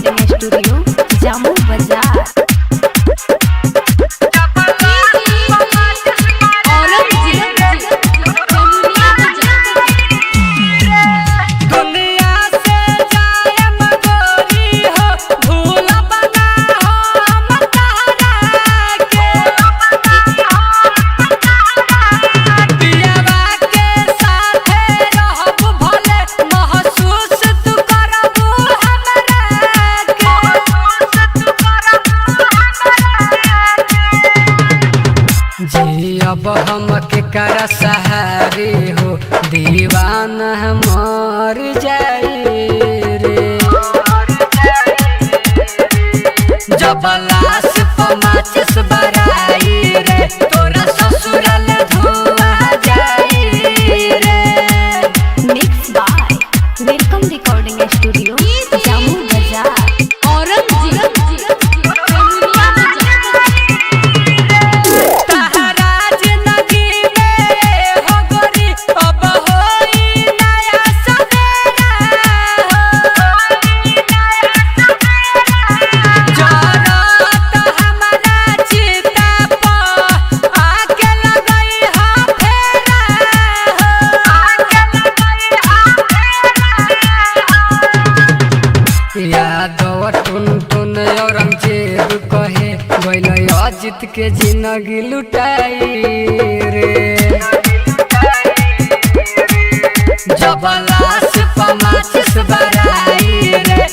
Recording studio Jamu बाजार। जी अब हम केकर सहारे हो, दीवाना मर जाए रे। जब लाश पर माचिस बराई रे, तोरा ससुराल धुआं जाए रे। Mix by welcome recording studio Jamu बाजार। यादव टुन टुन औरंगजेब कहे गइल अजित के जिंदगी लुटाई रे। जब लाश पर माचिस बराई रे,